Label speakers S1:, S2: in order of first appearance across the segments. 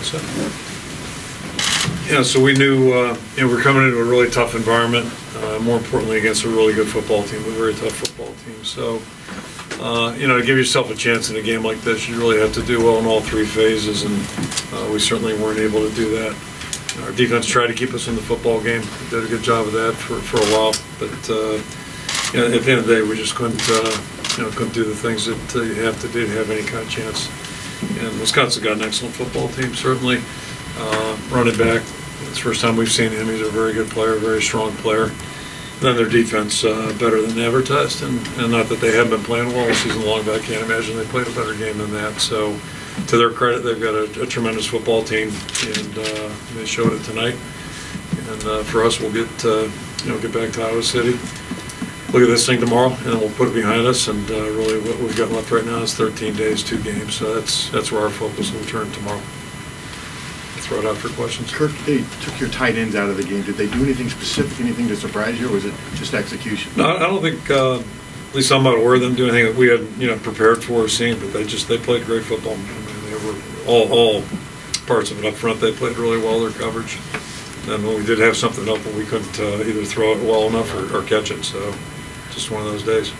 S1: So, so we knew, we're coming into a really tough environment. More importantly, against a really good football team, a very tough football team. So, to give yourself a chance in a game like this, you really have to do well in all three phases, and we certainly weren't able to do that. Our defense tried to keep us in the football game. We did a good job of that for a while, but at the end of the day, we just couldn't do the things that you have to do to have any kind of chance. And Wisconsin got an excellent football team, certainly. Running back, it's the first time we've seen him. He's a very good player, very strong player. And then their defense, better than advertised, and not that they haven't been playing well all season long, but I can't imagine they played a better game than that. So, to their credit, they've got a tremendous football team, and they showed it tonight. And for us, we'll get back to Iowa City, look at this thing tomorrow, and we'll put it behind us. And really, what we've got left right now is 13 days, 2 games. So that's where our focus will turn tomorrow. Throw it out for questions.
S2: Kirk, they took your tight ends out of the game. Did they do anything specific, anything to surprise you, or was it just execution?
S1: No, I don't think, at least I'm not aware of them doing anything that we had, prepared for or seen, but they played great football. I mean, they were all parts of it up front. They played really well, their coverage. And when we did have something open, we couldn't either throw it well enough or catch it. So just one of those days.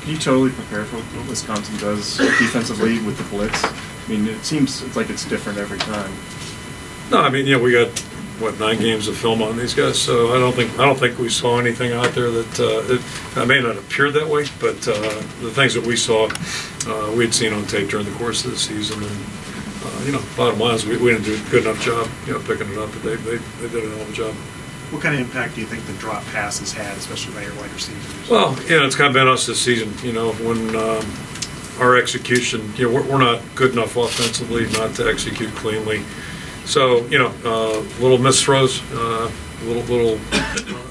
S3: Can you totally prepare for what Wisconsin does defensively with the blitz? I mean, it seems like it's different every time.
S1: No, I mean, we got 9 games of film on these guys, so I don't think we saw anything out there that it may not appear that way, but the things that we saw, we'd seen on tape during the course of the season, and bottom line is we didn't do a good enough job, picking it up, but they did a hell of a job.
S4: What kind of impact do you think the drop pass has had, especially by your wide receivers?
S1: Well, it's kind of been us this season. When our execution, we're not good enough offensively not to execute cleanly. So, little misthrows, little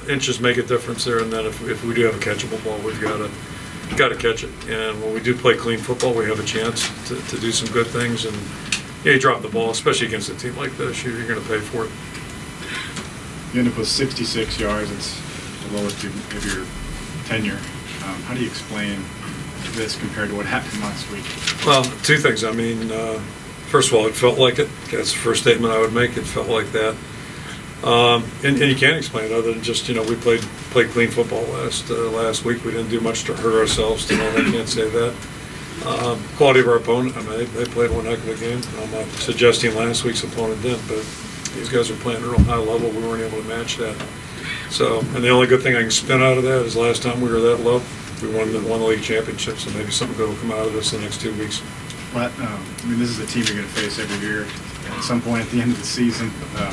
S1: inches make a difference there, and then if we do have a catchable ball, we've got to catch it. And when we do play clean football, we have a chance to do some good things. And you drop the ball, especially against a team like this, you're going to pay for it.
S5: You end up with 66 yards. It's the lowest of your tenure. How do you explain this compared to what happened last week?
S1: Well, 2 things. I mean, first of all, it felt like it. That's the first statement I would make. It felt like that. And you can't explain it other than just, we played clean football last week. We didn't do much to hurt ourselves tonight. I can't say that. Quality of our opponent, I mean, they played one heck of a game. I'm not suggesting last week's opponent didn't, but these guys are playing at a real high level. We weren't able to match that. So, and the only good thing I can spin out of that is last time we were that low, we won the league championship, so maybe something good will come out of this in the next 2 weeks.
S5: But, this is a team you're going to face every year at some point at the end of the season.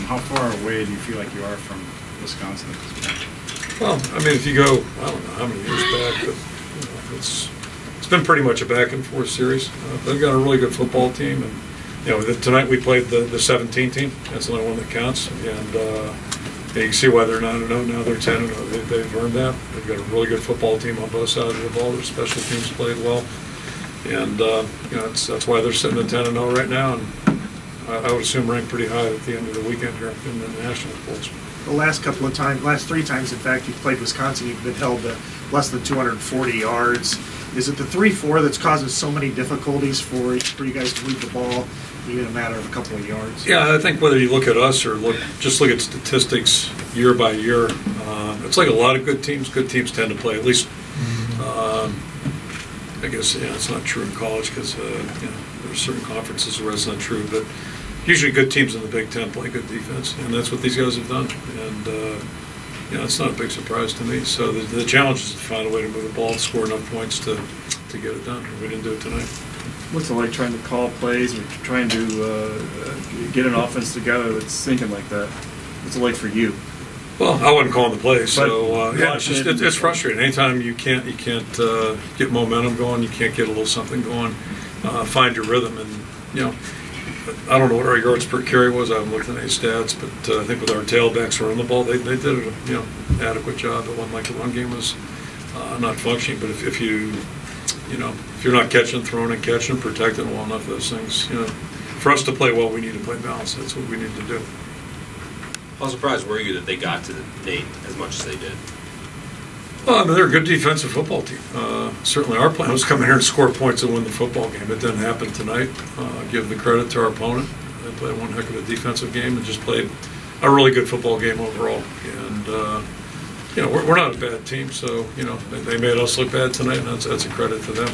S5: How far away do you feel like you are from Wisconsin at this point?
S1: Well, I mean, if you go, I don't know how many years back, but it's been pretty much a back and forth series. They've got a really good football team, and tonight we played the 17 team. That's the only one that counts, and you can see why they're 9-0. Now they're 10-0. They've earned that. They've got a really good football team on both sides of the ball. Their special teams played well. And that's why they're sitting at 10-0 right now, and I would assume ranked pretty high at the end of the weekend here in the national polls.
S4: The last 3 times, in fact, you've played Wisconsin, you've been held to less than 240 yards. Is it the 3-4 that's causing so many difficulties for you guys to move the ball, even a matter of a couple of yards?
S1: Yeah, I think whether you look at us or just look at statistics year by year, it's like a lot of good teams. Good teams tend to play at least. I guess it's not true in college because there's certain conferences where it's not true, but usually good teams in the Big Ten play good defense, and that's what these guys have done. And it's not a big surprise to me. So the challenge is to find a way to move the ball and score enough points to get it done. We didn't do it tonight.
S3: What's it like trying to call plays or trying to get an offense together that's thinking like that? What's it like for you?
S1: Well, I wasn't calling the plays, so it's frustrating. Anytime you can't get momentum going, you can't get a little something going, find your rhythm, and I don't know what our yards per carry was. I haven't looked at any stats, but I think with our tailbacks running the ball, they did an adequate job. It wasn't like the run game was not functioning, but if you're not catching, throwing, and catching, protecting well enough of those things, for us to play well, we need to play balance. That's what we need to do.
S6: How surprised were you that they got to the 8 as much as they did?
S1: Well, I mean, they're a good defensive football team. Certainly our plan was to come in here and score points and win the football game. It didn't happen tonight. Give the credit to our opponent. They played one heck of a defensive game and just played a really good football game overall. And you know, we're not a bad team, so you know they made us look bad tonight, and that's a credit to them.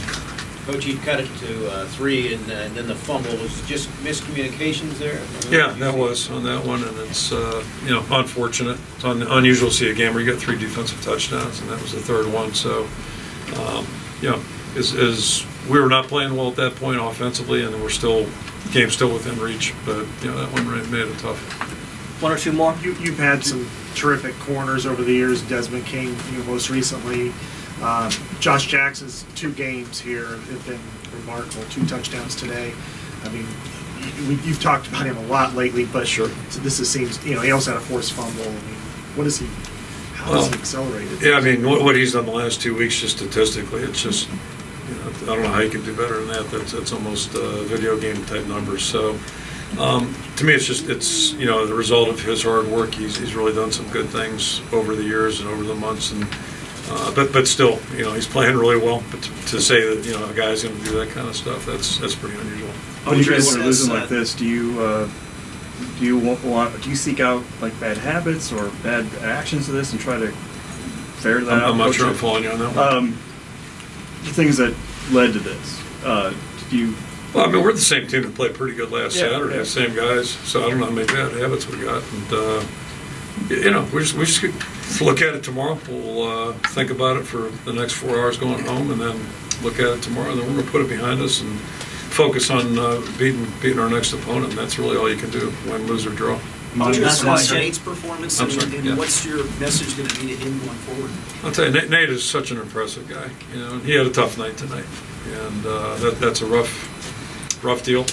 S7: Coach, you cut it to 3, and then the fumble. Was it just miscommunications there?
S1: Yeah, that was on that one, and it's you know, unfortunate. It's unusual to see a game where you got 3 defensive touchdowns, and that was the 3rd one. So, you know, as we were not playing well at that point offensively, and we're still game's still within reach. But you know, that one made it tough.
S8: 1 or 2 more.
S4: You've had some terrific corners over the years. Desmond King, you know, most recently. Josh Jackson's 2 games here have been remarkable. 2 touchdowns today. I mean, you've talked about him a lot lately, but
S1: sure.
S4: So this seems, you know, he also had a forced fumble. I mean, what is he? How is he accelerated?
S1: Yeah, I mean, what he's done the last 2 weeks, just statistically, it's just, you know, I don't know how you can do better than that. That's almost video game type numbers. So. To me, it's you know, the result of his hard work. He's really done some good things over the years and over the months, and but still, you know, he's playing really well. But to say that, you know, a guy's going to do that kind of stuff, that's pretty unusual.
S3: When you guys are losing like this, do you seek out like bad habits or bad actions to this and try to ferret that out?
S1: I'm not sure I'm following you on that one.
S3: The things that led to this. Do you?
S1: Well, I mean, we're the same team that played pretty good last Saturday,
S3: yeah.
S1: Same guys. So I don't know how many bad habits we got. And, you know, we just look at it tomorrow. We'll think about it for the next 4 hours going home, and then look at it tomorrow. And then we're going to put it behind us and focus on beating our next opponent. And that's really all you can do, win, lose, or draw.
S8: I'll
S9: That's
S8: discuss
S9: Nate's performance,
S1: I'm sorry,
S9: and
S1: yeah.
S9: what's your message going to be to him going forward?
S1: I'll tell you, Nate is such an impressive guy. You know, he had a tough night tonight, and that's a rough deal.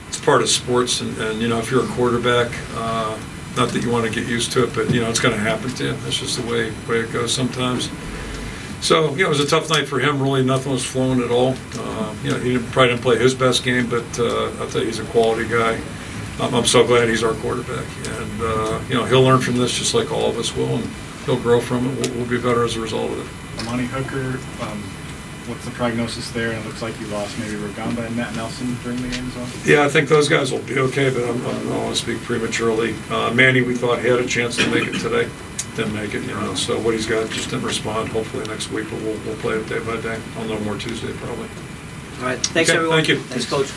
S1: It's part of sports, and you know, if you're a quarterback, not that you want to get used to it, but you know, it's going to happen to you. That's just the way it goes sometimes. So, you know, it was a tough night for him. Really, nothing was flowing at all. You know, he probably didn't play his best game, but I'll tell you, he's a quality guy. I'm so glad he's our quarterback, and you know, he'll learn from this just like all of us will, and he'll grow from it. We'll be better as a result of it.
S5: Amani Hooker, what's the prognosis there? And it looks like you lost maybe Rugamba and Matt Nelson during the game as well.
S1: Yeah, I think those guys will be okay, but I don't want to speak prematurely. Manny, we thought had a chance to make it today, didn't make it. You know, so what he's got just didn't respond. Hopefully next week, but we'll play it day by day. I'll know more Tuesday probably.
S8: All right. Thanks,
S1: Okay,
S8: everyone.
S1: thank you.
S8: Thanks, Coach.